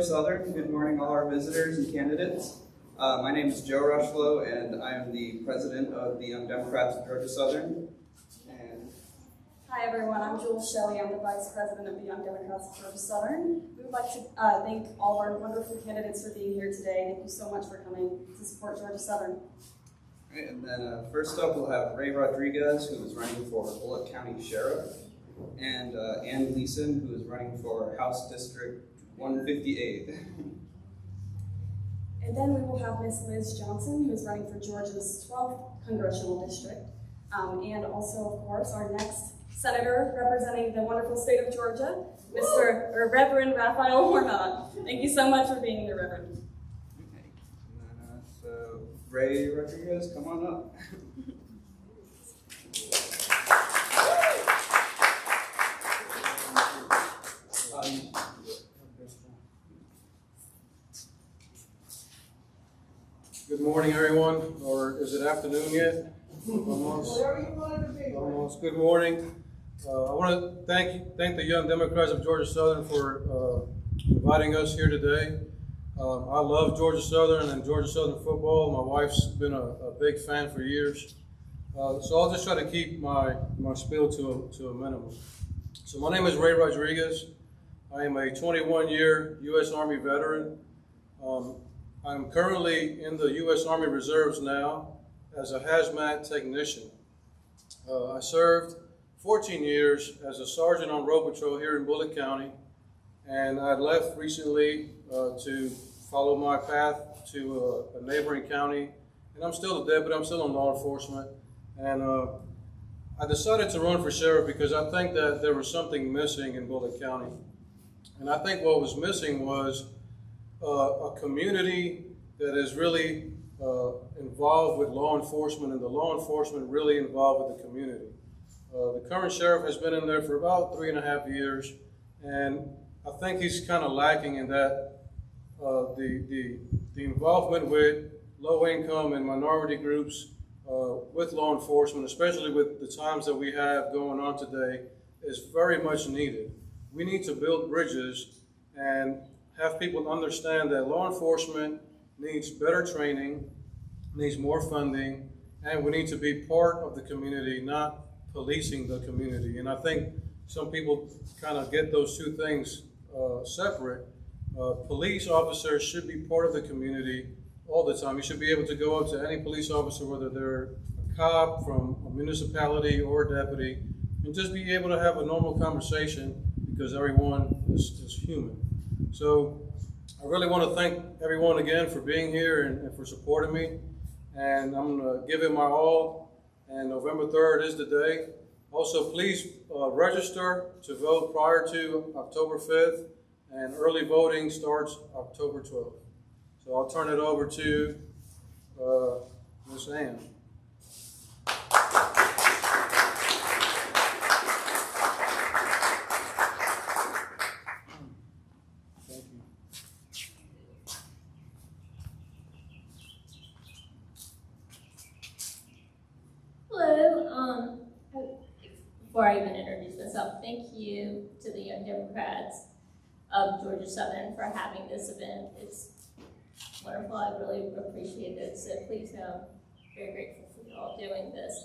Southern. Good morning, all our visitors and candidates. My name is Joe Rocheleau, and I am the president of the Young Democrats of Georgia Southern. And hi everyone, I'm Jules, Shelly. I'm the vice president of the Young Democrats of Georgia Southern. We would like to thank all our wonderful candidates for being here today. Thank you so much for coming to support Georgia Southern. Right, and then first up, we'll have Rodriquez, who is running for Bulloch County Sheriff, and Gleason, who is running for House District 158. And then we will have Miss Liz Johnson, who is running for Georgia's 12th Congressional District. And also, of course, our next senator representing the wonderful state of Georgia, Reverend Raphael Warnock. Thank you so much for being here, Reverend. Okay. And then, so Rodriquez, come on up. Good morning, everyone, or is it afternoon yet? Almost. Good morning. I want to thank the Young Democrats of Georgia Southern for inviting us here today. I love Georgia Southern and Georgia Southern football. My wife's been a big fan for years. So I'll just try to keep my spiel to a minimum. So my name is Rodriquez. I am a 21-year U.S. Army veteran. I'm currently in the U.S. Army Reserves now as a hazmat technician. I served 14 years as a sergeant on road patrol here in Bulloch County, and I left recently to follow my path to a neighboring county, and I'm still a deputy, I'm still in law enforcement, and I decided to run for sheriff because I think that there was something missing in Bulloch County, and I think what was missing was a community that is really involved with law enforcement, and the law enforcement really involved with the community. The current sheriff has been in there for about 3.5 years, and I think he's kind of lacking in that the involvement with low income and minority groups with law enforcement, especially with the times that we have going on today, is very much needed. We need to build bridges and have people understand that law enforcement needs better training, needs more funding, and we need to be part of the community, not policing the community. And I think some people kind of get those two things separate. Police officers should be part of the community all the time. You should be able to go up to any police officer, whether they're a cop from a municipality or a deputy, and just be able to have a normal conversation because everyone is human. So I really want to thank everyone again for being here and for supporting me. And I'm going to give it my all. And November 3rd is the day. Also, please register to vote prior to October 5th. And early voting starts October 12th. So I'll turn it over to Ms. Ann. Before I even introduce myself, thank you to the Young Democrats of Georgia Southern for having this event. It's wonderful. I really appreciate it. So please know I'm very grateful for you all doing this.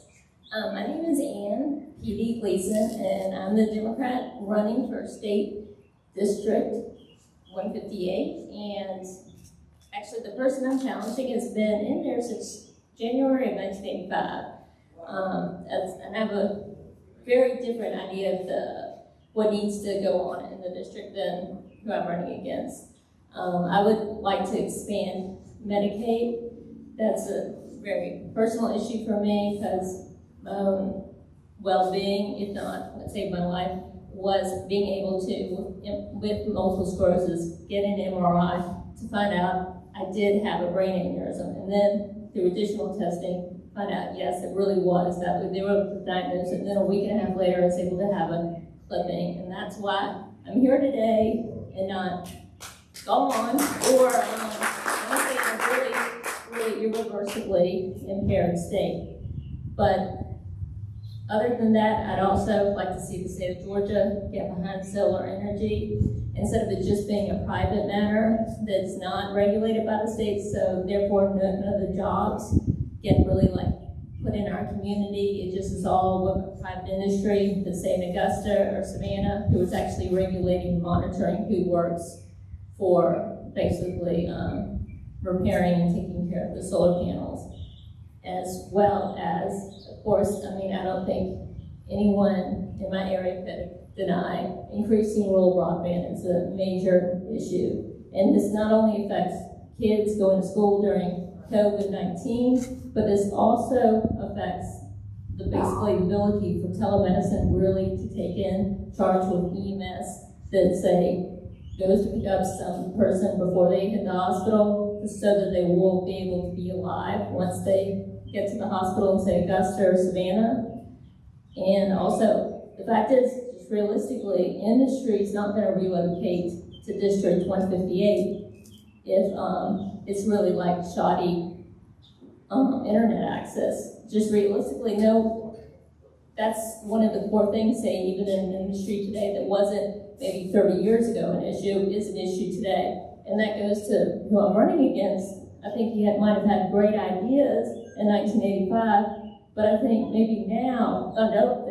My name is Ann P.D. Gleason, and I'm the Democrat running for State District 158. And actually, the person I'm challenging has been in there since January of 1985. And I have a very different idea of what needs to go on in the district than who I'm running against. I would like to expand Medicaid. That's a very personal issue for me because my own well-being, if not what saved my life, was being able to, with multiple sclerosis, get an MRI to find out I did have a brain aneurysm. And then through additional testing, find out, yes, it really was. They were diagnosed, and then a week and a half later, I was able to have a clipping. And that's why I'm here today and not gone, or honestly, in a really irreversibly impaired state. But Other than that, I'd also like to see the state of Georgia get behind solar energy instead of it just being a private matter that's not regulated by the state, so therefore none of the jobs get really like put in our community. It just is all with private industry, the say in Augusta or Savannah, who is actually regulating and monitoring who works for basically repairing and taking care of the solar panels, as well as, of course, I mean, I don't think anyone in my area could deny increasing rural broadband is a major issue. And this not only affects kids going to school during COVID-19, but this also affects basically the ability for telemedicine really to take in charge with EMS that say goes to pick up some person before they hit the hospital so that they will be able to be alive once they get to the hospital in, say, Augusta or Savannah. And also, the fact is, just realistically, industry is not going to relocate to District 158 if it's really like shoddy internet access. Just realistically, no, that's one of the core things, say, even in the industry today that wasn't maybe 30 years ago an issue, is an issue today. And that goes to who I'm running against. I think he might have had great ideas in 1985, but I think maybe now, I know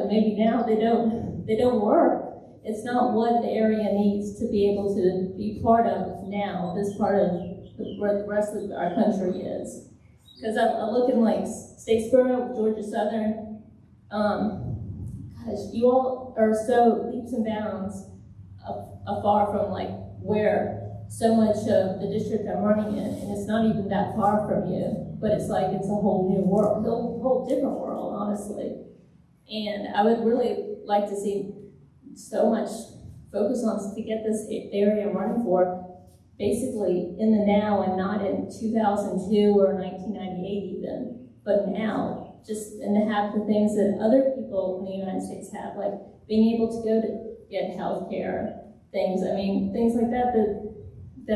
maybe now they don't work. It's not what the area needs to be able to be part of now, this part of where the rest of our country is. Because I'm looking like Statesboro, Georgia Southern, gosh, you all are so leaps and bounds afar from like where so much of the district I'm running in, and it's not even that far from you, but it's like it's a whole new world, a whole different world, honestly. And I would really like to see so much focus on to get this area I'm running for basically in the now and not in 2002 or 1998 even, but now, just and to have the things that other people in the United States have, like being able to go to get health care, things, I mean, things like that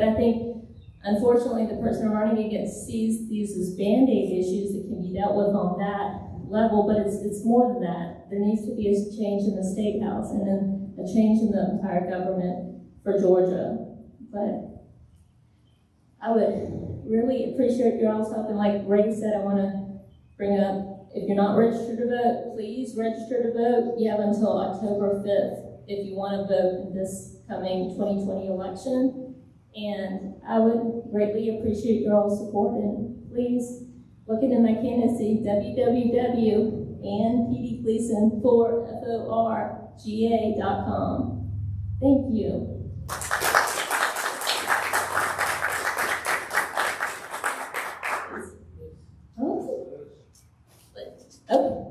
I think, unfortunately, the person I'm running against sees these as Band-Aid issues that can be dealt with on that level, but it's more than that. There needs to be a change in the State House and then a change in the entire government for Georgia. But I would really appreciate your all's help. And like Ray said, I want to bring up, if you're not registered to vote, please register to vote. You have until October 5th if you want to vote in this coming 2020 election. And I would greatly appreciate your all's support. And please look into my candidacy, www.andpdgleason4forga.com. Thank you. Okay.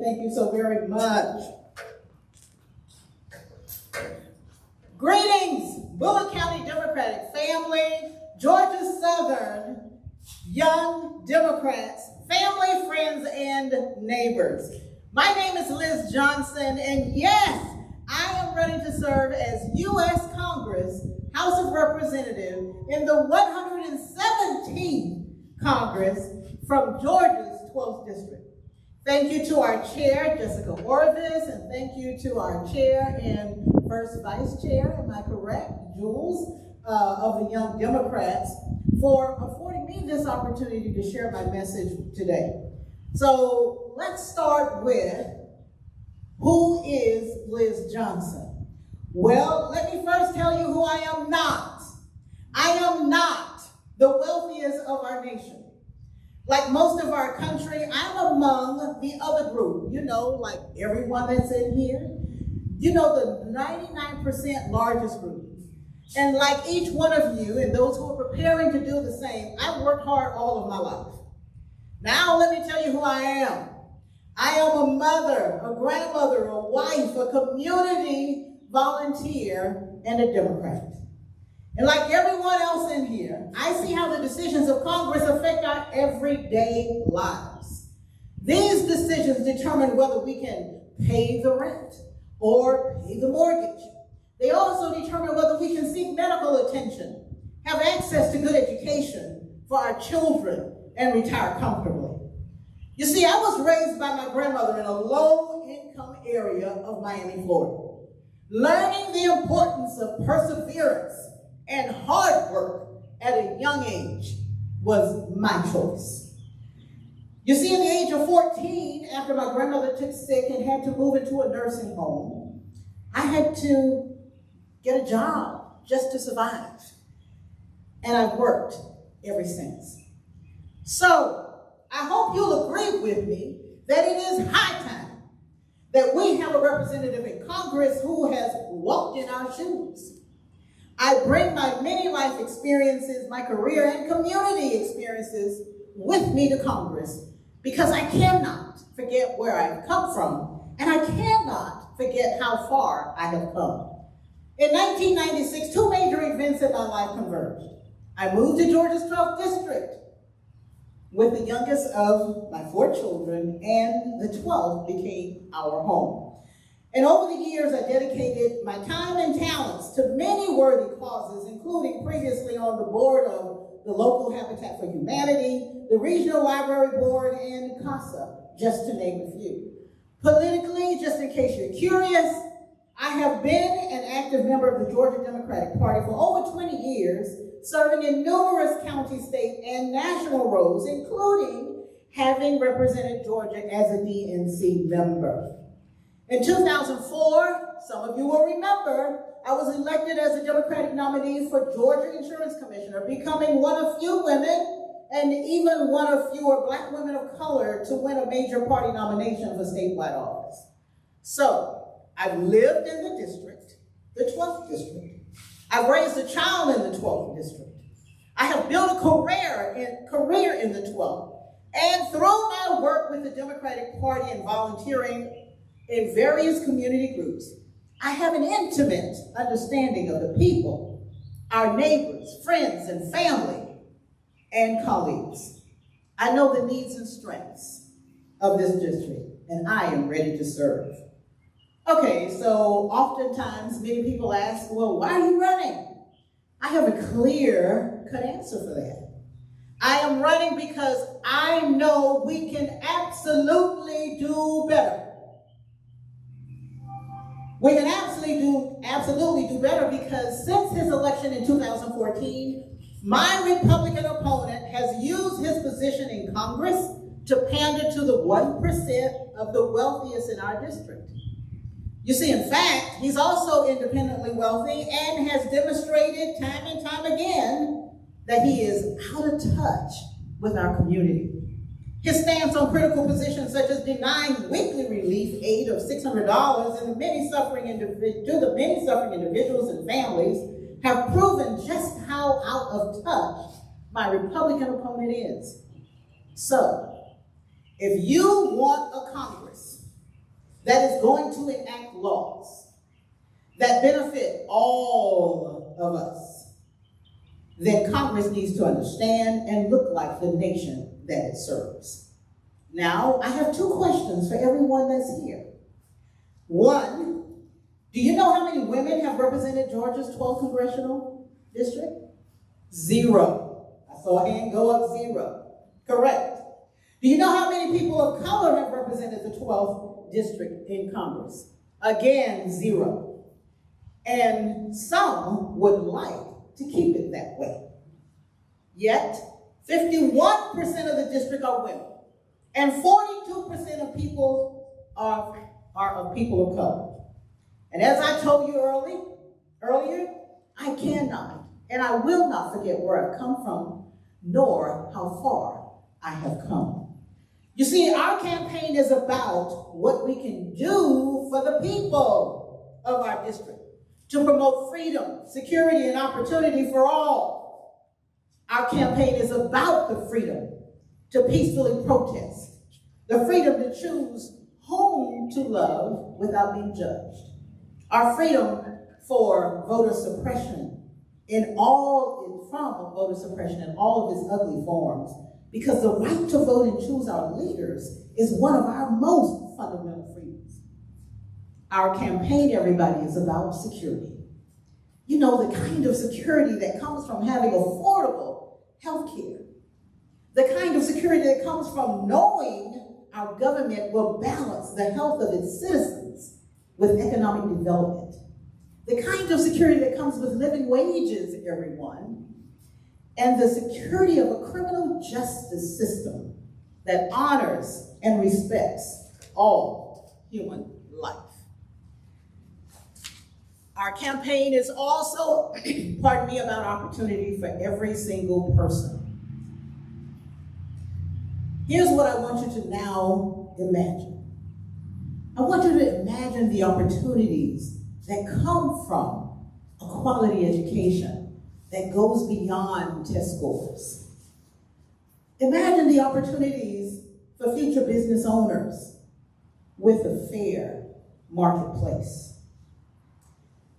Thank you so very much. Greetings, Bulloch County Democratic family, Georgia Southern, Young Democrats, family, friends, and neighbors. My name is Liz Johnson, and yes, I am ready to serve as U.S. Congress House of Representatives in the 117th Congress from Georgia's 12th District. Thank you to our chair, Jessica Orvis, and thank you to our chair and first vice chair, am I correct, Jules, of the Young Democrats, for affording me this opportunity to share my message today. So let's start with, who is Liz Johnson? Well, let me first tell you who I am not. I am not the wealthiest of our nation. Like most of our country, I'm among the other group, you know, like everyone that's in here, you know, the 99% largest group. And like each one of you and those who are preparing to do the same, I've worked hard all of my life. Now let me tell you who I am. I am a mother, a grandmother, a wife, a community volunteer, and a Democrat. And like everyone else in here, I see how the decisions of Congress affect our everyday lives. These decisions determine whether we can pay the rent or pay the mortgage. They also determine whether we can seek medical attention, have access to good education for our children, and retire comfortably. You see, I was raised by my grandmother in a low-income area of Miami, Florida. Learning the importance of perseverance and hard work at a young age was my choice. You see, at the age of 14, after my grandmother took sick and had to move into a nursing home, I had to get a job just to survive. And I've worked ever since. So, I hope you'll agree with me that it is high time that we have a representative in Congress who has walked in our shoes. I bring my many life experiences, my career and community experiences with me to Congress because I cannot forget where I've come from, and I cannot forget how far I have come. In 1996, two major events in my life converged. I moved to Georgia's 12th district with the youngest of my 4 children, and the 12th became our home. And over the years, I dedicated my time and talents to many worthy causes, including previously on the board of the local Habitat for Humanity, the Regional Library Board, and CASA, just to name a few. Politically, just in case you're curious, I have been an active member of the Georgia Democratic Party for over 20 years, serving in numerous county, state, and national roles, including having represented Georgia as a DNC member. In 2004, some of you will remember, I was elected as a Democratic nominee for Georgia Insurance Commissioner, becoming one of few women and even one of fewer Black women of color to win a major party nomination for statewide office. So, I've lived in the district, the 12th district. I've raised a child in the 12th district. I have built a career in the 12th. And through my work with the Democratic Party and volunteering in various community groups, I have an intimate understanding of the people, our neighbors, friends, and family, and colleagues. I know the needs and strengths of this district, and I am ready to serve. Okay, so oftentimes many people ask, well, why are you running? I have a clear-cut answer for that. I am running because I know we can absolutely do better. We can absolutely do better because since his election in 2014, my Republican opponent has used his position in Congress to pander to the 1% of the wealthiest in our district. You see, in fact, he's also independently wealthy and has demonstrated time and time again that he is out of touch with our community. His stance on critical positions such as denying weekly relief aid of $600 and the many suffering individuals and families have proven just how out of touch my Republican opponent is. So, if you want a Congress that is going to enact laws that benefit all of us, then Congress needs to understand and look like the nation that it serves. Now, I have 2 questions for everyone that's here. 1, do you know how many women have represented Georgia's 12th congressional district? 0. I saw a hand go up, 0. Correct. Do you know how many people of color have represented the 12th district in Congress? Again, 0. And some would like to keep it that way. Yet, 51% of the district are women, and 42% of people are of people of color. And as I told you earlier, I cannot and I will not forget where I've come from, nor how far I have come. You see, our campaign is about what we can do for the people of our district to promote freedom, security, and opportunity for all. Our campaign is about the freedom to peacefully protest, the freedom to choose whom to love without being judged, our freedom for voter suppression from voter suppression in all of its ugly forms, because the right to vote and choose our leaders is one of our most fundamental freedoms. Our campaign, everybody, is about security. You know, the kind of security that comes from having affordable health care. The kind of security that comes from knowing our government will balance the health of its citizens with economic development. The kind of security that comes with living wages, everyone, and the security of a criminal justice system that honors and respects all human life. Our campaign is also, pardon me, about opportunity for every single person. Here's what I want you to now imagine. I want you to imagine the opportunities that come from a quality education that goes beyond test scores. Imagine the opportunities for future business owners with a fair marketplace.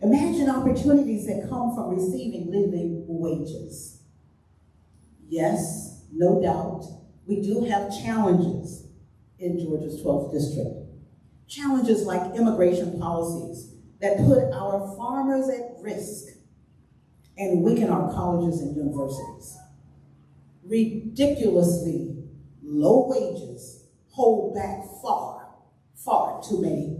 Imagine opportunities that come from receiving living wages. Yes, no doubt, we do have challenges in Georgia's 12th district. Challenges like immigration policies that put our farmers at risk and weaken our colleges and universities. Ridiculously low wages hold back far too many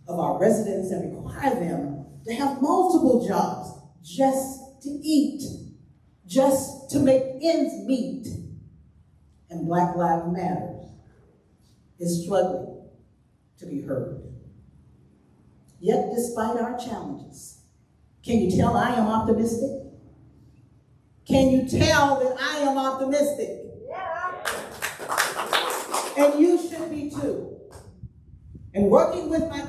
of our residents and require them to have multiple jobs just to eat, just to make ends meet. And Black Lives Matter is struggling to be heard. Yet, despite our challenges, can you tell I am optimistic? Can you tell that I am optimistic? Yeah. And you should be too. And working with my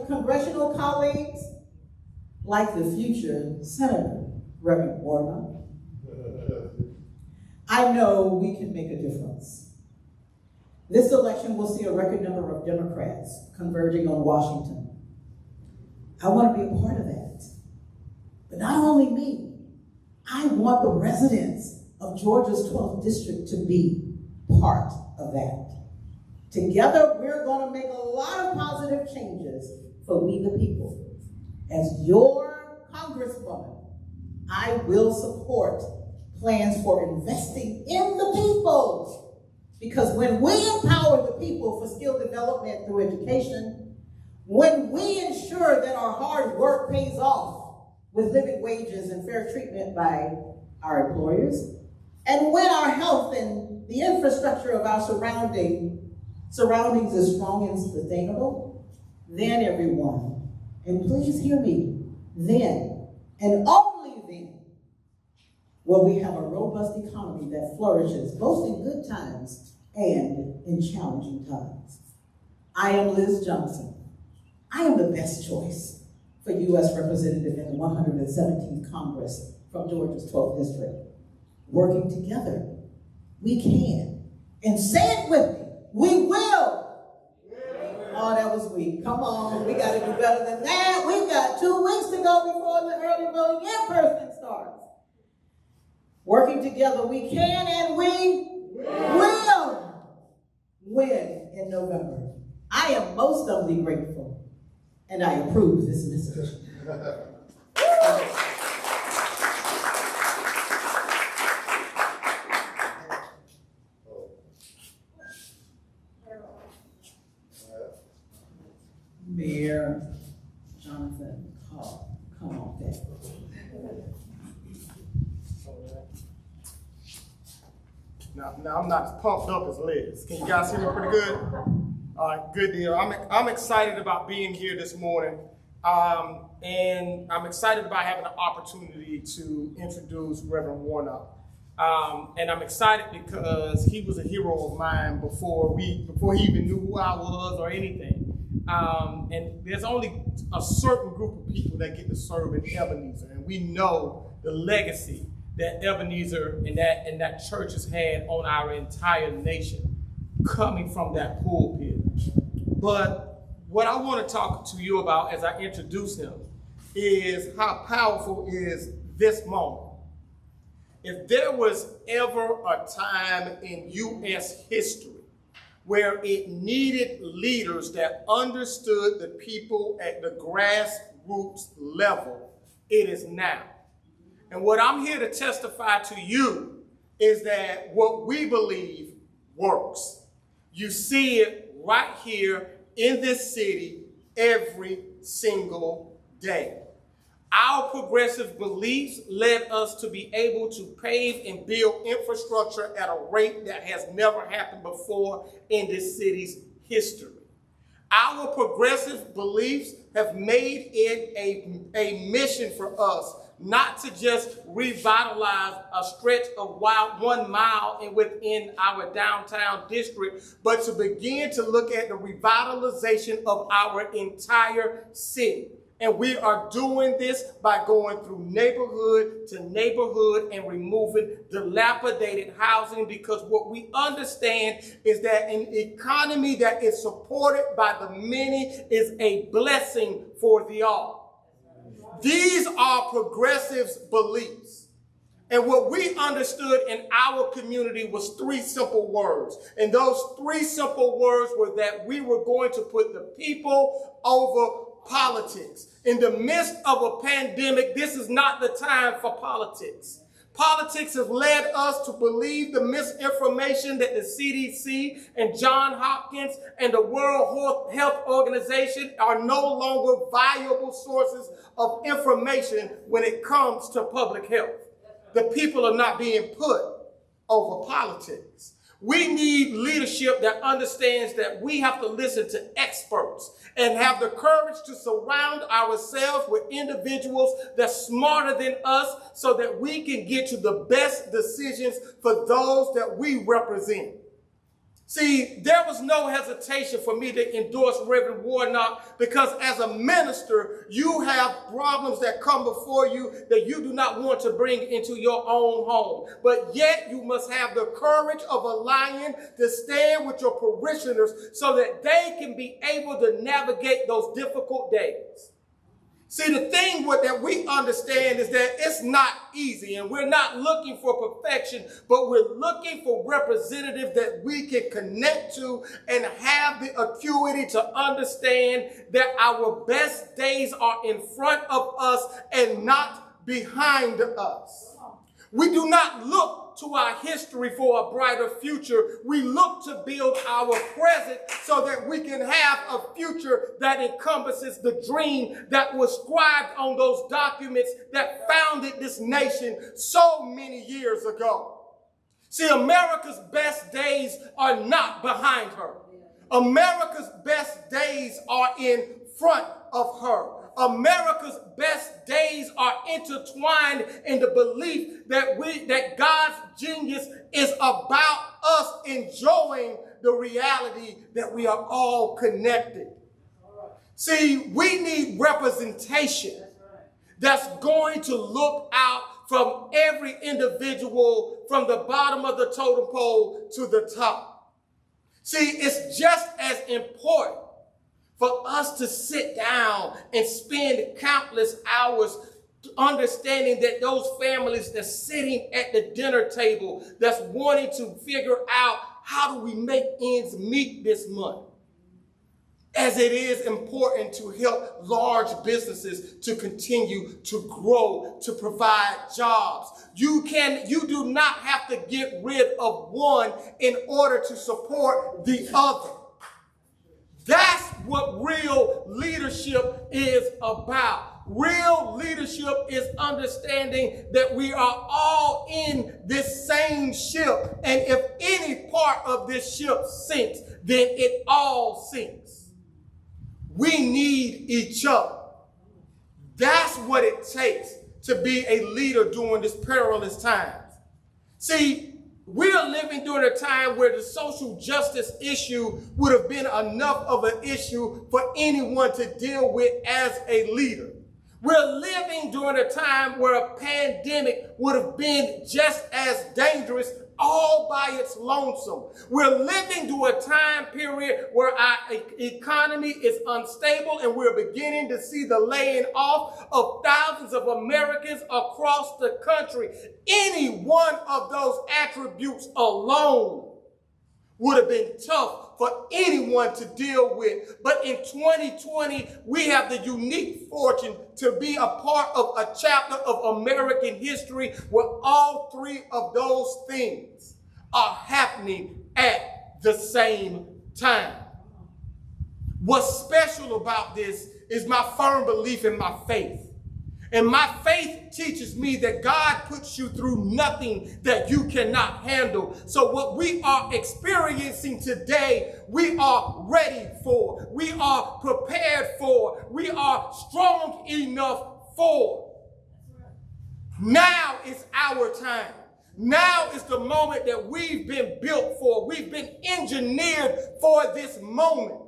congressional colleagues, like the future Senator Raphael Warnock, I know we can make a difference. This election will see a record number of Democrats converging on Washington. I want to be a part of that. But not only me, I want the residents of Georgia's 12th district to be part of that. Together, we're going to make a lot of positive changes for we the people. As your congresswoman, I will support plans for investing in the people. Because when we empower the people for skill development through education, when we ensure that our hard work pays off with living wages and fair treatment by our employers, and when our health and the infrastructure of our surroundings is strong and sustainable, then everyone, and please hear me, then, and only then, will we have a robust economy that flourishes both in good times and in challenging times. I am Liz Johnson. I am the best choice for U.S. Representative in the 117th Congress from Georgia's 12th District. Working together, we can. And say it with me, we will. Oh, that was weak. Come on, we got to do better than that. We've got 2 weeks to go before the early voting in person starts. Working together, we can and we will win in November. I am most doubly grateful, and I approve this message. Mayor Jonathan, come on back. Now I'm not as pumped up as Liz. Can you guys hear me pretty good? All right, good deal. I'm excited about being here this morning, and I'm excited about having the opportunity to introduce Reverend Warnock. And I'm excited because he was a hero of mine before he even knew who I was or anything. And there's only a certain group of people that get to serve in Ebenezer, and we know the legacy that Ebenezer and that church has had on our entire nation, coming from that pulpit. But what I want to talk to you about as I introduce him is how powerful is this moment. If there was ever a time in U.S. history where it needed leaders that understood the people at the grassroots level, it is now. And what I'm here to testify to you is that what we believe works. You see it right here in this city every single day. Our progressive beliefs led us to be able to pave and build infrastructure at a rate that has never happened before in this city's history. Our progressive beliefs have made it a mission for us not to just revitalize a stretch of 1 mile within our downtown district, but to begin to look at the revitalization of our entire city. And we are doing this by going through neighborhood to neighborhood and removing dilapidated housing, because what we understand is that an economy that is supported by the many is a blessing for the all. These are progressives' beliefs. And what we understood in our community was 3 simple words. And those 3 simple words were that we were going to put the people over politics. In the midst of a pandemic, this is not the time for politics. Politics has led us to believe the misinformation that the CDC and Johns Hopkins and the World Health Organization are no longer viable sources of information when it comes to public health. The people are not being put over politics. We need leadership that understands that we have to listen to experts and have the courage to surround ourselves with individuals that's smarter than us so that we can get to the best decisions for those that we represent. See, there was no hesitation for me to endorse Reverend Warnock, because as a minister, you have problems that come before you that you do not want to bring into your own home. But yet you must have the courage of a lion to stand with your parishioners so that they can be able to navigate those difficult days. See, the thing that we understand is that it's not easy, and we're not looking for perfection, but we're looking for representatives that we can connect to and have the acuity to understand that our best days are in front of us and not behind us. We do not look to our history for a brighter future. We look to build our present so that we can have a future that encompasses the dream that was scribed on those documents that founded this nation so many years ago. See, America's best days are not behind her. America's best days are in front of her. America's best days are intertwined in the belief that God's genius is about us enjoying the reality that we are all connected. See, we need representation that's going to look out from every individual from the bottom of the totem pole to the top. See, it's just as important for us to sit down and spend countless hours understanding that those families that's sitting at the dinner table, that's wanting to figure out how do we make ends meet this month, as it is important to help large businesses to continue to grow, to provide jobs. You do not have to get rid of one in order to support the other. That's what real leadership is about. Real leadership is understanding that we are all in this same ship, and if any part of this ship sinks, then it all sinks. We need each other. That's what it takes to be a leader during this perilous times. See, we are living during a time where the social justice issue would have been enough of an issue for anyone to deal with as a leader. We're living during a time where a pandemic would have been just as dangerous all by its lonesome. We're living through a time period where our economy is unstable, and we're beginning to see the laying off of thousands of Americans across the country. Any one of those attributes alone would have been tough for anyone to deal with. But in 2020, we have the unique fortune to be a part of a chapter of American history where all three of those things are happening at the same time. What's special about this is my firm belief in my faith. And my faith teaches me that God puts you through nothing that you cannot handle. So what we are experiencing today, we are ready for. We are prepared for. We are strong enough for. Now is our time. Now is the moment that we've been built for. We've been engineered for this moment.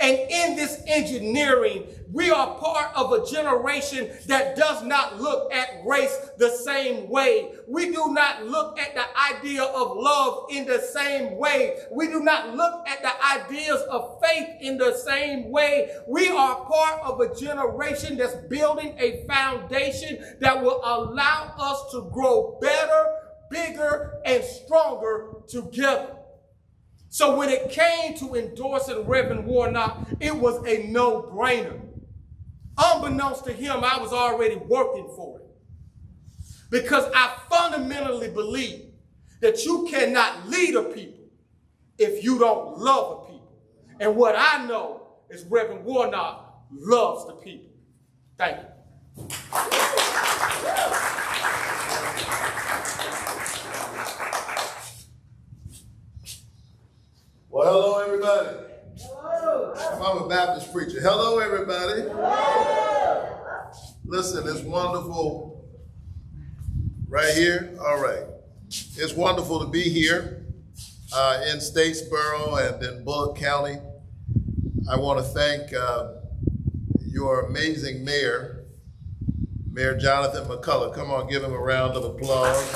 And in this engineering, we are part of a generation that does not look at race the same way. We do not look at the idea of love in the same way. We do not look at the ideas of faith in the same way. We are part of a generation that's building a foundation that will allow us to grow better, bigger, and stronger together. So when it came to endorsing Reverend Warnock, it was a no-brainer. Unbeknownst to him, I was already working for it. Because I fundamentally believe that you cannot lead a people if you don't love a people. And what I know is Reverend Warnock loves the people. Thank you. Well, hello, everybody. Hello. I'm a Baptist preacher. Hello, everybody. Hello. Listen, it's wonderful. Right here? All right. It's wonderful to be here in Statesboro and in Bulloch County. I want to thank your amazing mayor, Mayor Jonathan McCullough. Come on, give him a round of applause.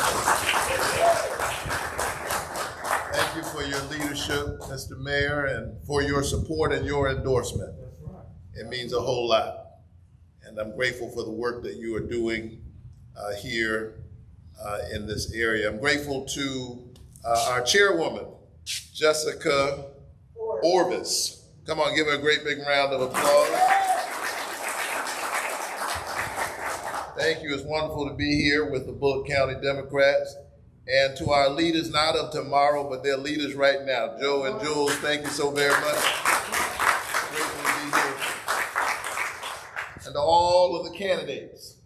Thank you for your leadership, Mr. Mayor, and for your support and your endorsement. It means a whole lot. And I'm grateful for the work that you are doing here in this area. I'm grateful to our chairwoman, Jessica Orvis. Come on, give her a great big round of applause. Thank you. It's wonderful to be here with the Bulloch County Democrats. And to our leaders, not of tomorrow, but they're leaders right now. Joe and Jules, thank you so very much. Grateful to be here. And to all of the candidates,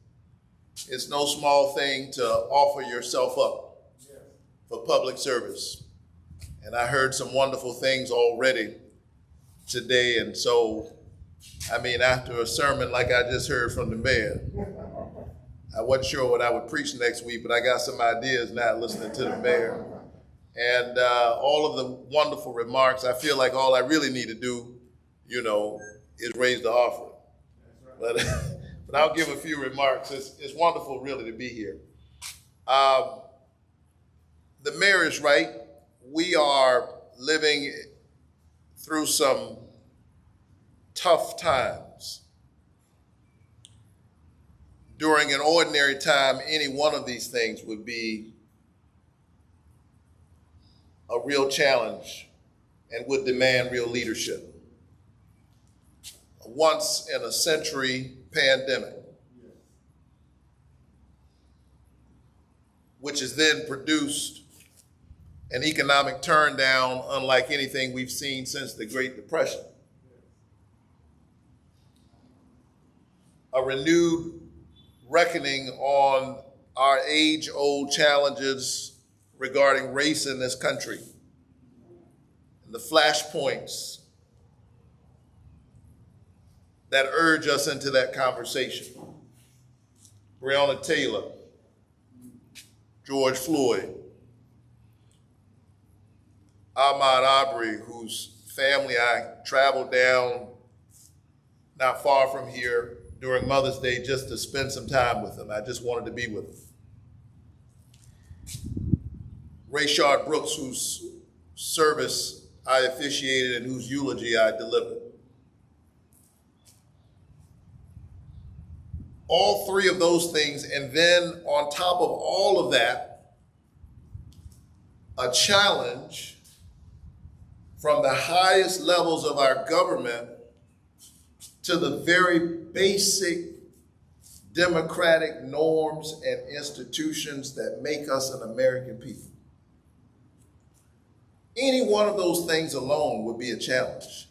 it's no small thing to offer yourself up for public service. And I heard some wonderful things already today. And so, I mean, after a sermon like I just heard from the mayor, I wasn't sure what I would preach next week, but I got some ideas now listening to the mayor. And all of the wonderful remarks, I feel like all I really need to do, is raise the offering. But I'll give a few remarks. It's wonderful really to be here. The mayor is right. We are living through some tough times. During an ordinary time, any one of these things would be a real challenge and would demand real leadership. A once-in-a-century pandemic, which has then produced an economic turndown unlike anything we've seen since the Great Depression. A renewed reckoning on our age-old challenges regarding race in this country, and the flashpoints that urge us into that conversation. Breonna Taylor, George Floyd, Ahmaud Arbery, whose family I traveled down not far from here during Mother's Day just to spend some time with them. I just wanted to be with them. Rayshard Brooks, whose service I officiated and whose eulogy I delivered. All three of those things, and then on top of all of that, a challenge from the highest levels of our government to the very basic democratic norms and institutions that make us an American people. Any one of those things alone would be a challenge.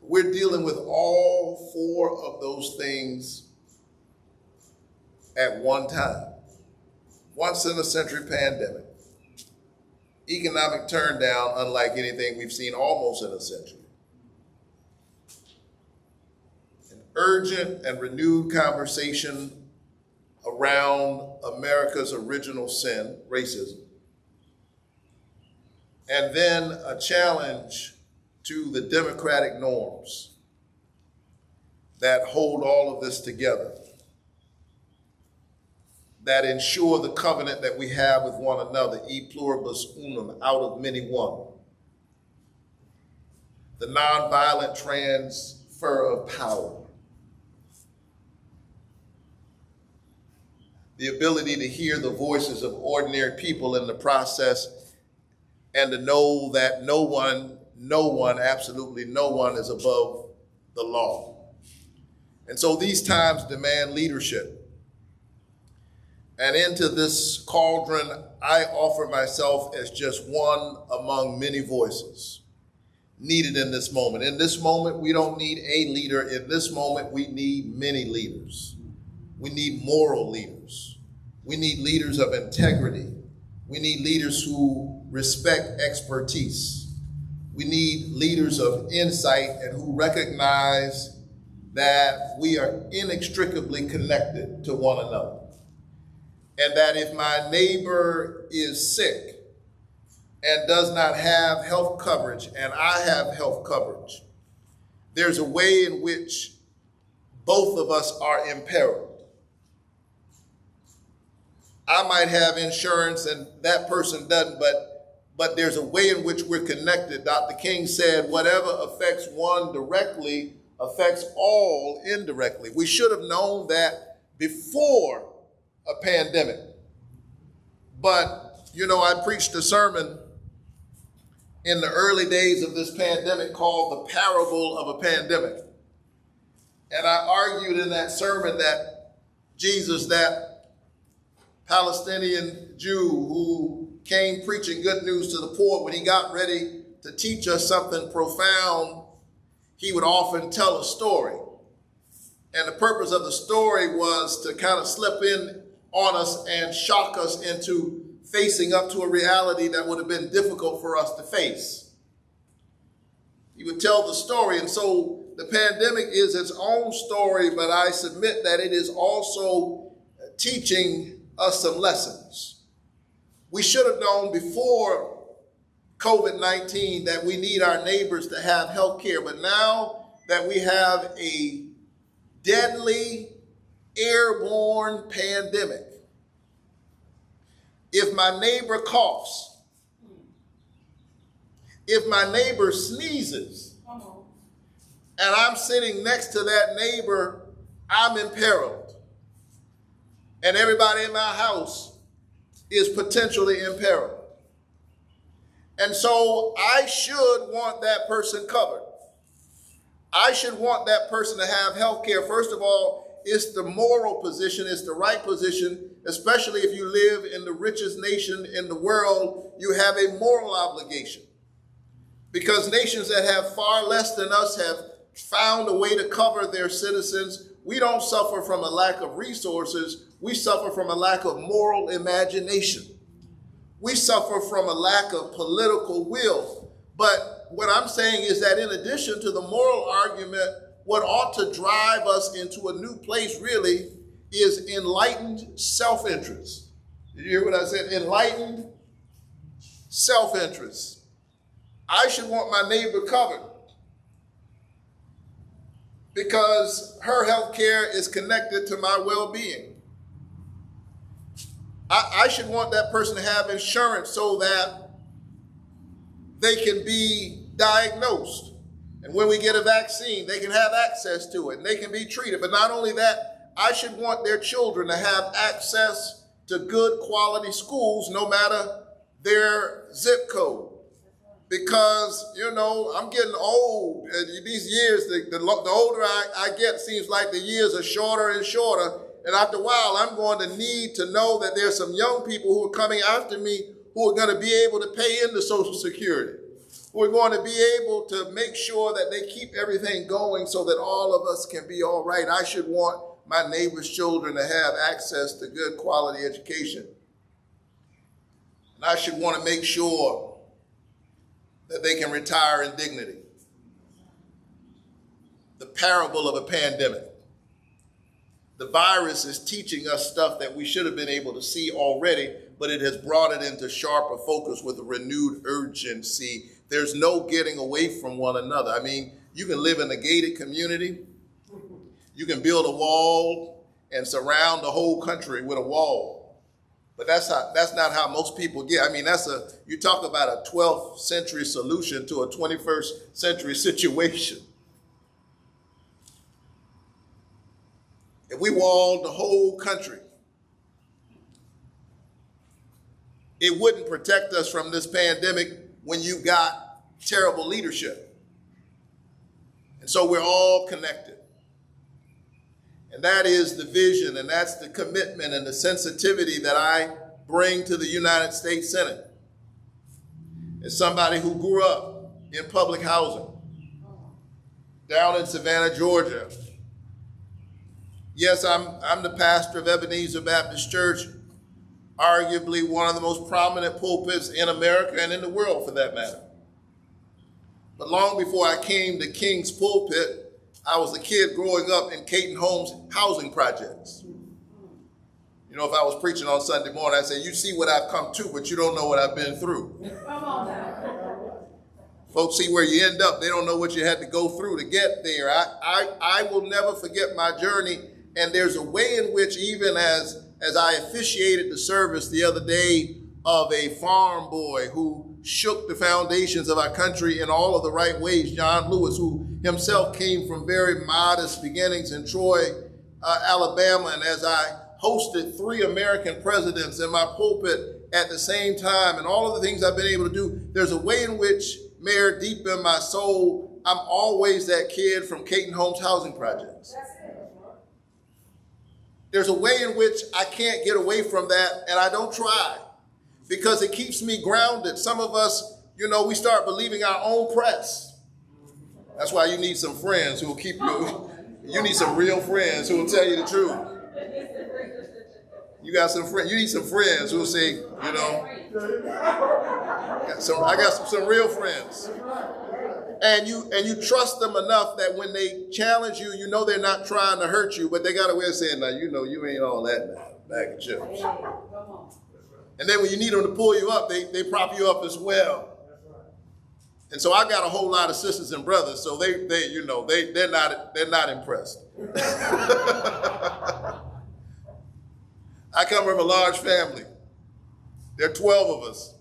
We're dealing with all four of those things at one time. Once in a century pandemic, economic turndown unlike anything we've seen almost in a century. An urgent and renewed conversation around America's original sin, racism. And then a challenge to the democratic norms that hold all of this together, that ensure the covenant that we have with one another, e pluribus unum, out of many one. The nonviolent transfer of power. The ability to hear the voices of ordinary people in the process and to know that no one, absolutely no one is above the law. And so these times demand leadership. And into this cauldron, I offer myself as just one among many voices needed in this moment. In this moment, we don't need a leader. In this moment, we need many leaders. We need moral leaders. We need leaders of integrity. We need leaders who respect expertise. We need leaders of insight and who recognize that we are inextricably connected to one another. And that if my neighbor is sick and does not have health coverage and I have health coverage, there's a way in which both of us are imperiled. I might have insurance and that person doesn't, but there's a way in which we're connected. Dr. King said, whatever affects one directly affects all indirectly. We should have known that before a pandemic. But, you know, I preached a sermon in the early days of this pandemic called The Parable of a Pandemic. And I argued in that sermon that Jesus, that Palestinian Jew who came preaching good news to the poor, when he got ready to teach us something profound, he would often tell a story. And the purpose of the story was to kind of slip in on us and shock us into facing up to a reality that would have been difficult for us to face. He would tell the story, and so the pandemic is its own story, but I submit that it is also teaching us some lessons. We should have known before COVID-19 that we need our neighbors to have health care, but now that we have a deadly airborne pandemic, if my neighbor coughs, if my neighbor sneezes, and I'm sitting next to that neighbor, I'm imperiled. And everybody in my house is potentially imperiled. And so I should want that person covered. I should want that person to have health care. First of all, it's the moral position, it's the right position, especially if you live in the richest nation in the world. You have a moral obligation. Because nations that have far less than us have found a way to cover their citizens. We don't suffer from a lack of resources, we suffer from a lack of moral imagination. We suffer from a lack of political will. But what I'm saying is that in addition to the moral argument, what ought to drive us into a new place really is enlightened self-interest. Did you hear what I said? Enlightened self-interest. I should want my neighbor covered because her health care is connected to my well-being. I should want that person to have insurance so that they can be diagnosed. And when we get a vaccine, they can have access to it and they can be treated. But not only that, I should want their children to have access to good quality schools no matter their zip code. because, I'm getting old. These years, the older I get, seems like the years are shorter and shorter. And after a while, I'm going to need to know that there's some young people who are coming after me who are going to be able to pay into Social Security, who are going to be able to make sure that they keep everything going so that all of us can be all right. I should want my neighbor's children to have access to good quality education. And I should want to make sure that they can retire in dignity. The parable of a pandemic. The virus is teaching us stuff that we should have been able to see already, but it has brought it into sharper focus with a renewed urgency. There's no getting away from one another. I mean, you can live in a gated community. You can build a wall and surround the whole country with a wall. But that's not how most people get. I mean, you talk about a 12th century solution to a 21st century situation. If we walled the whole country, it wouldn't protect us from this pandemic when you've got terrible leadership. And so we're all connected. And that is the vision, and that's the commitment and the sensitivity that I bring to the United States Senate. As somebody who grew up in public housing down in Savannah, Georgia. Yes, I'm the pastor of Ebenezer Baptist Church, arguably one of the most prominent pulpits in America and in the world for that matter. But long before I came to King's Pulpit, I was a kid growing up in Caton Homes housing projects. If I was preaching on Sunday morning, I'd say, you see what I've come to, but you don't know what I've been through. Come on now. Folks see where you end up. They don't know what you had to go through to get there. I will never forget my journey. And there's a way in which, even as I officiated the service the other day of a farm boy who shook the foundations of our country in all of the right ways, John Lewis, who himself came from very modest beginnings in Troy, Alabama, and as I hosted 3 American presidents in my pulpit at the same time, and all of the things I've been able to do, there's a way in which, Mayor, deep in my soul, I'm always that kid from Caton Homes housing projects. There's a way in which I can't get away from that, and I don't try, because it keeps me grounded. Some of us, we start believing our own press. That's why you need some friends who will keep you. You need some real friends who will tell you the truth. You got some friends. You need some friends who will say, I got some real friends. And you trust them enough that when they challenge you, they're not trying to hurt you, but they got a way of saying, now, you ain't all that now, bag of chips. And then when you need them to pull you up, they prop you up as well. And so I got a whole lot of sisters and brothers, so they're not impressed. I come from a large family. There are 12 of us.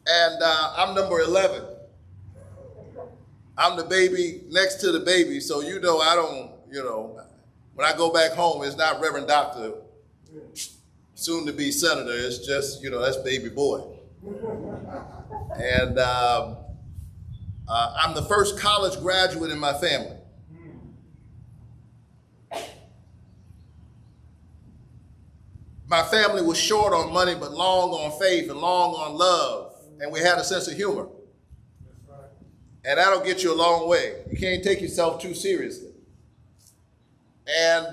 And I'm number 11. I'm the baby next to the baby, so I don't, when I go back home, it's not Reverend Doctor, soon to be Senator, it's just, that's baby boy. And I'm the first college graduate in my family. My family was short on money, but long on faith and long on love, and we had a sense of humor. And that'll get you a long way. You can't take yourself too seriously. And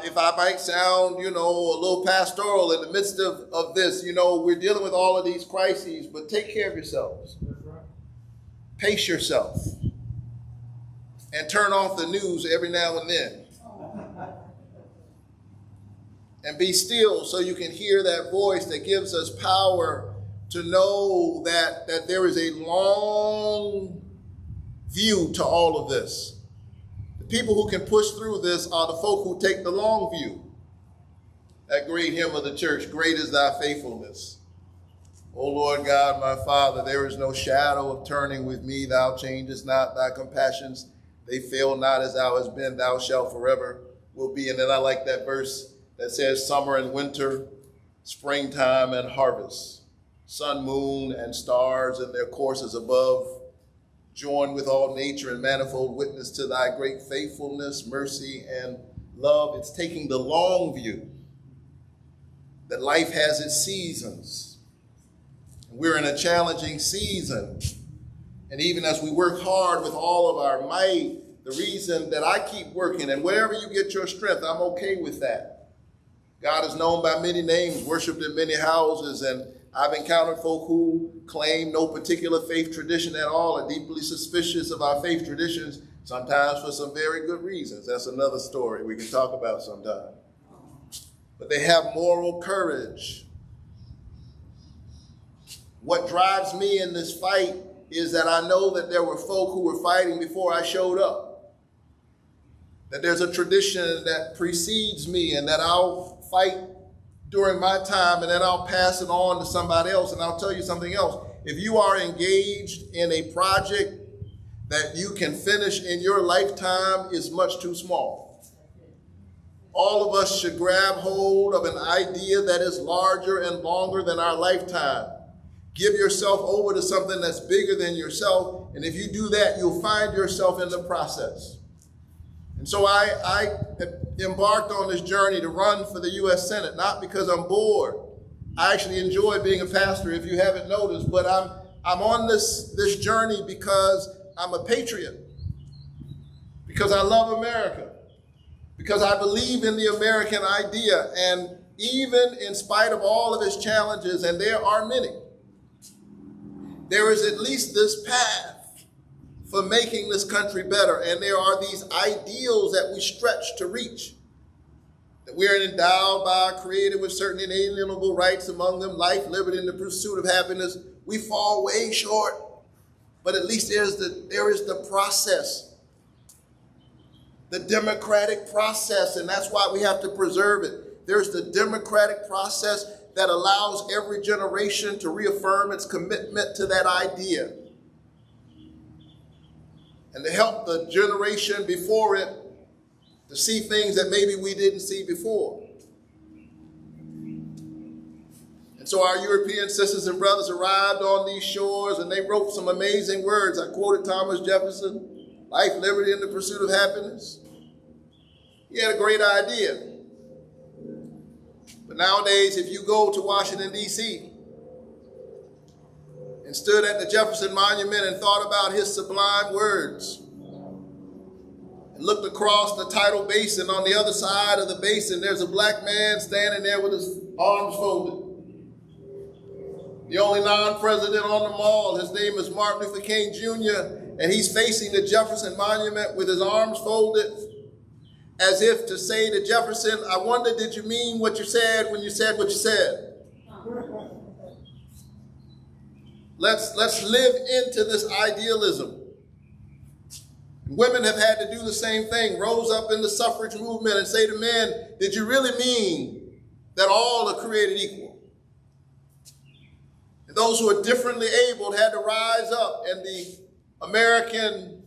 if I might sound, a little pastoral in the midst of this, we're dealing with all of these crises, but take care of yourselves. Pace yourself. And turn off the news every now and then. And be still so you can hear that voice that gives us power to know that there is a long view to all of this. The people who can push through this are the folk who take the long view. That great hymn of the church, great is thy faithfulness. O Lord God, my Father, there is no shadow of turning with me. Thou changest not, thy compassions, they fail not. As thou hast been, thou shalt forever will be. And then I like that verse that says summer and winter, springtime and harvest. sun, moon, and stars in their courses above, join with all nature in manifold witness to thy great faithfulness, mercy, and love. It's taking the long view that life has its seasons. We're in a challenging season. And even as we work hard with all of our might, the reason that I keep working, and wherever you get your strength, I'm okay with that. God is known by many names, worshiped in many houses, and I've encountered folk who claim no particular faith tradition at all, are deeply suspicious of our faith traditions, sometimes for some very good reasons. That's another story we can talk about sometime. But they have moral courage. What drives me in this fight is that I know that there were folk who were fighting before I showed up. That there's a tradition that precedes me and that I'll fight during my time and then I'll pass it on to somebody else. And I'll tell you something else. If you are engaged in a project that you can finish in your lifetime, is much too small. All of us should grab hold of an idea that is larger and longer than our lifetime. Give yourself over to something that's bigger than yourself. And if you do that, you'll find yourself in the process. And so I embarked on this journey to run for the U.S. Senate, not because I'm bored. I actually enjoy being a pastor, if you haven't noticed, but I'm on this journey because I'm a patriot, because I love America, because I believe in the American idea. And even in spite of all of its challenges, and there are many, there is at least this path for making this country better. And there are these ideals that we stretch to reach. That we are endowed by, created with certain inalienable rights, among them life, liberty, and the pursuit of happiness. We fall way short, but at least there is the process, the democratic process, and that's why we have to preserve it. There's the democratic process that allows every generation to reaffirm its commitment to that idea and to help the generation before it to see things that maybe we didn't see before. And so our European sisters and brothers arrived on these shores and they wrote some amazing words. I quoted Thomas Jefferson, life, liberty, and the pursuit of happiness. He had a great idea. But nowadays, if you go to Washington, D.C., and stood at the Jefferson Monument and thought about his sublime words, and looked across the tidal basin, on the other side of the basin, there's a black man standing there with his arms folded. The only non-president on the mall, his name is Martin Luther King Jr., and he's facing the Jefferson Monument with his arms folded, as if to say to Jefferson, I wonder, did you mean what you said when you said what you said? Let's live into this idealism. Women have had to do the same thing, rose up in the suffrage movement and say to men, did you really mean that all are created equal? And those who are differently abled had to rise up, and the American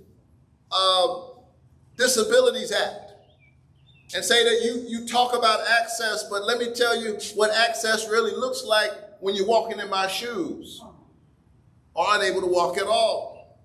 Disabilities Act, and say that you talk about access, but let me tell you what access really looks like when you're walking in my shoes or unable to walk at all.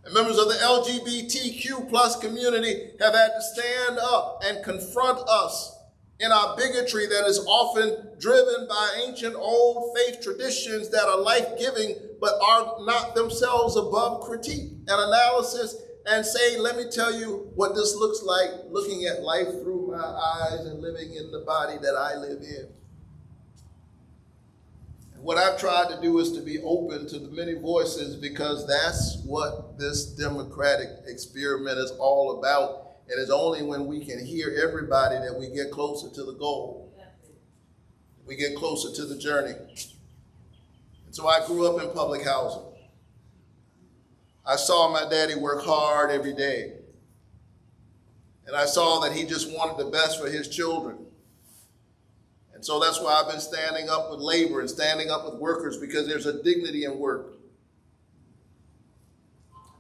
And members of the LGBTQ plus community have had to stand up and confront us in our bigotry that is often driven by ancient old faith traditions that are life-giving but are not themselves above critique and analysis, and say, let me tell you what this looks like looking at life through my eyes and living in the body that I live in. And what I've tried to do is to be open to the many voices, because that's what this democratic experiment is all about. And it's only when we can hear everybody that we get closer to the goal. We get closer to the journey. And so I grew up in public housing. I saw my daddy work hard every day. And I saw that he just wanted the best for his children. And so that's why I've been standing up with labor and standing up with workers, because there's a dignity in work.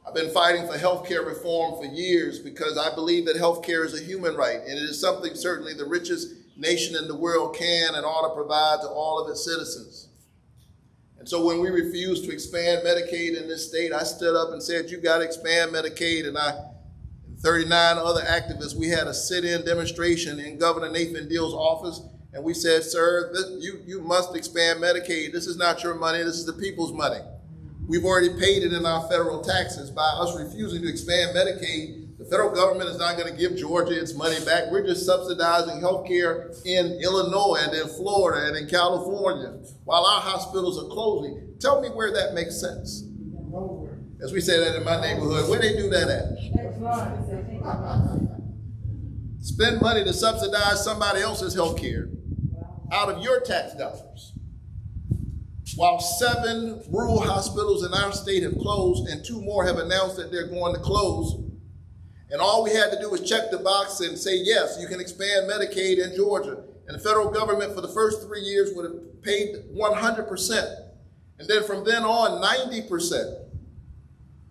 I've been fighting for healthcare reform for years because I believe that healthcare is a human right, and it is something certainly the richest nation in the world can and ought to provide to all of its citizens. And so when we refused to expand Medicaid in this state, I stood up and said, you got to expand Medicaid. And 39 other activists, we had a sit-in demonstration in Governor Nathan Deal's office. And we said, sir, you must expand Medicaid. This is not your money. This is the people's money. We've already paid it in our federal taxes. By us refusing to expand Medicaid, the federal government is not going to give Georgia its money back. We're just subsidizing health care in Illinois and in Florida and in California while our hospitals are closing. Tell me where that makes sense. As we say that in my neighborhood, where they do that at? Spend money to subsidize somebody else's health care out of your tax dollars. While 7 rural hospitals in our state have closed and 2 more have announced that they're going to close. And all we had to do was check the box and say, yes, you can expand Medicaid in Georgia. And the federal government for the first 3 years would have paid 100%. And then from then on, 90%.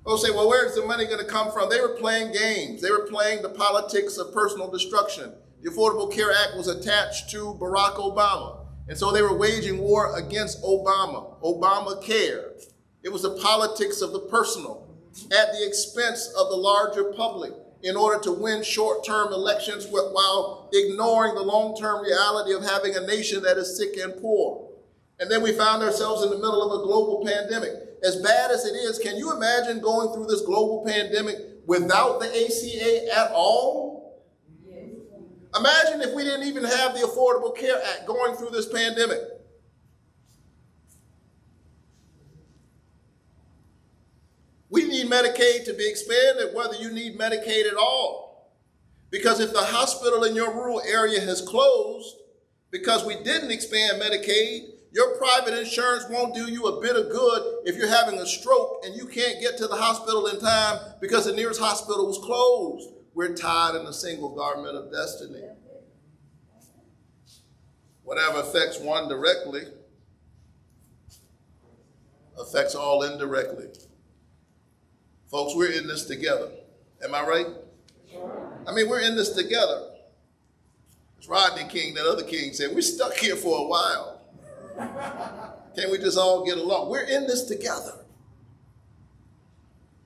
They'll say, well, where's the money going to come from? They were playing games. They were playing the politics of personal destruction. The Affordable Care Act was attached to Barack Obama. And so they were waging war against Obama, Obamacare. It was the politics of the personal at the expense of the larger public in order to win short-term elections while ignoring the long-term reality of having a nation that is sick and poor. And then we found ourselves in the middle of a global pandemic. As bad as it is, can you imagine going through this global pandemic without the ACA at all? Imagine if we didn't even have the Affordable Care Act going through this pandemic. We need Medicaid to be expanded, whether you need Medicaid at all. Because if the hospital in your rural area has closed because we didn't expand Medicaid, your private insurance won't do you a bit of good if you're having a stroke and you can't get to the hospital in time because the nearest hospital was closed. We're tied in a single garment of destiny. Whatever affects one directly affects all indirectly. Folks, we're in this together. Am I right? I mean, we're in this together. As Rodney King, that other king, said, we're stuck here for a while. Can't we just all get along? We're in this together.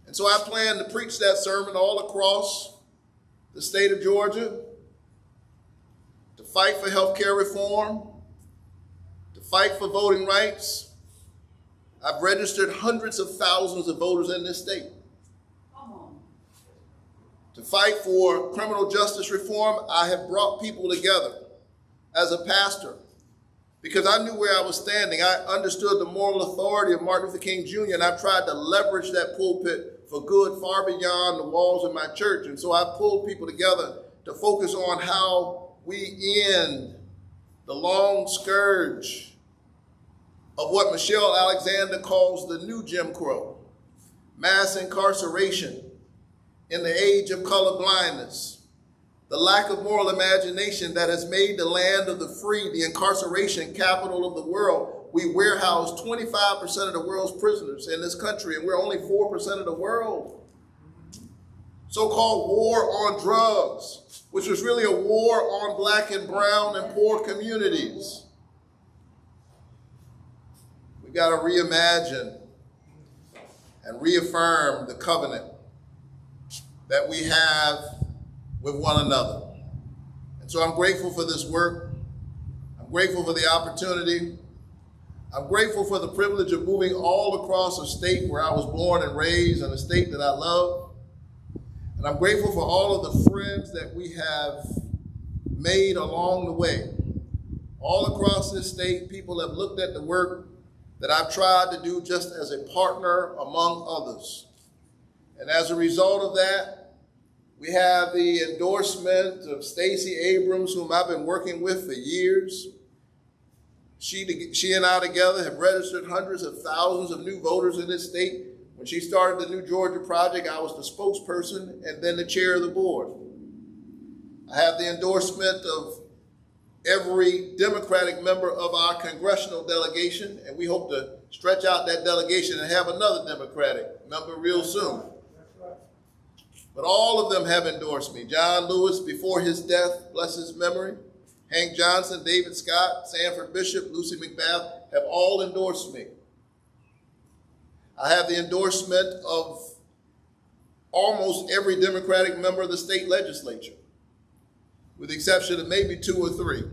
And so I plan to preach that sermon all across the state of Georgia, to fight for health care reform, to fight for voting rights. I've registered hundreds of thousands of voters in this state. To fight for criminal justice reform, I have brought people together as a pastor because I knew where I was standing. I understood the moral authority of Martin Luther King Jr., and I tried to leverage that pulpit for good far beyond the walls of my church. And so I pulled people together to focus on how we end the long scourge of what Michelle Alexander calls the new Jim Crow, mass incarceration in the age of color blindness, the lack of moral imagination that has made the land of the free the incarceration capital of the world. We warehouse 25% of the world's prisoners in this country, and we're only 4% of the world. So-called war on drugs, which was really a war on black and brown and poor communities. We got to reimagine and reaffirm the covenant that we have with one another. And so I'm grateful for this work. I'm grateful for the opportunity. I'm grateful for the privilege of moving all across a state where I was born and raised, and a state that I love. And I'm grateful for all of the friends that we have made along the way. All across this state, people have looked at the work that I've tried to do just as a partner among others. And as a result of that, we have the endorsement of Stacey Abrams, whom I've been working with for years. She and I together have registered hundreds of thousands of new voters in this state. When she started the New Georgia Project, I was the spokesperson and then the chair of the board. I have the endorsement of every Democratic member of our congressional delegation, and we hope to stretch out that delegation and have another Democratic member real soon. But all of them have endorsed me. John Lewis, before his death, bless his memory, Hank Johnson, David Scott, Sanford Bishop, Lucy McBath have all endorsed me. I have the endorsement of almost every Democratic member of the state legislature, with the exception of maybe 2 or 3.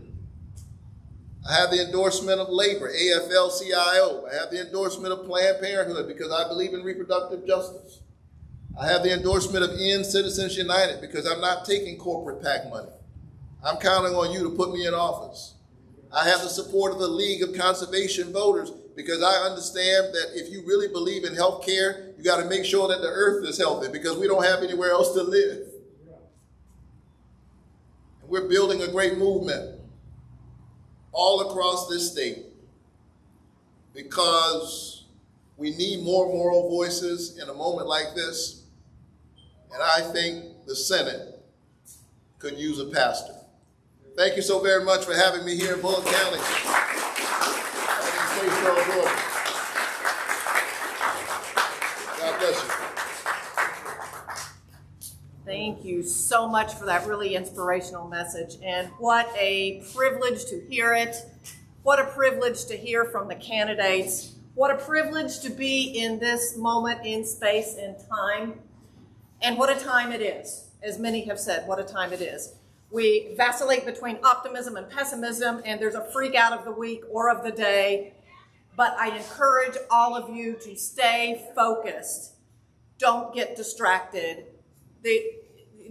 I have the endorsement of labor, AFL-CIO. I have the endorsement of Planned Parenthood because I believe in reproductive justice. I have the endorsement of End Citizens United because I'm not taking corporate PAC money. I'm counting on you to put me in office. I have the support of the League of Conservation Voters because I understand that if you really believe in health care, you got to make sure that the earth is healthy because we don't have anywhere else to live. And we're building a great movement all across this state because we need more moral voices in a moment like this. And I think the Senate could use a pastor. Thank you so very much for having me here in Bulloch County. God bless you. Thank you so much for that really inspirational message. And what a privilege to hear it. What a privilege to hear from the candidates. What a privilege to be in this moment in space and time. And what a time it is. As many have said, what a time it is. We vacillate between optimism and pessimism, and there's a freak out of the week or of the day. But I encourage all of you to stay focused. Don't get distracted. The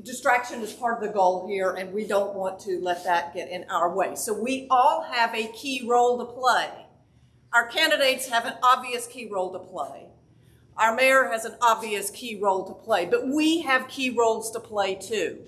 distraction is part of the goal here, and we don't want to let that get in our way. So we all have a key role to play. Our candidates have an obvious key role to play. Our mayor has an obvious key role to play, but we have key roles to play too.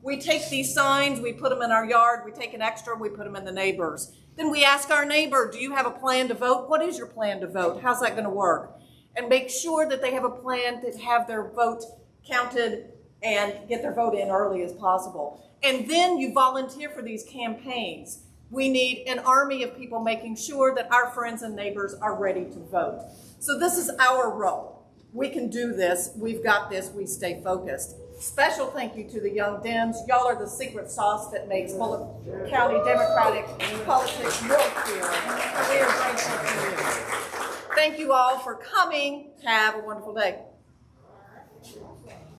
We take these signs, we put them in our yard, we take an extra, we put them in the neighbors. Then we ask our neighbor, do you have a plan to vote? What is your plan to vote? How's that going to work? And make sure that they have a plan to have their vote counted and get their vote in early as possible. And then you volunteer for these campaigns. We need an army of people making sure that our friends and neighbors are ready to vote. So this is our role. We can do this. We've got this. We stay focused. Special thank you to the Young Dems. Y'all are the secret sauce that makes Bulloch County Democratic politics work here. We are grateful for you. Thank you all for coming. Have a wonderful day.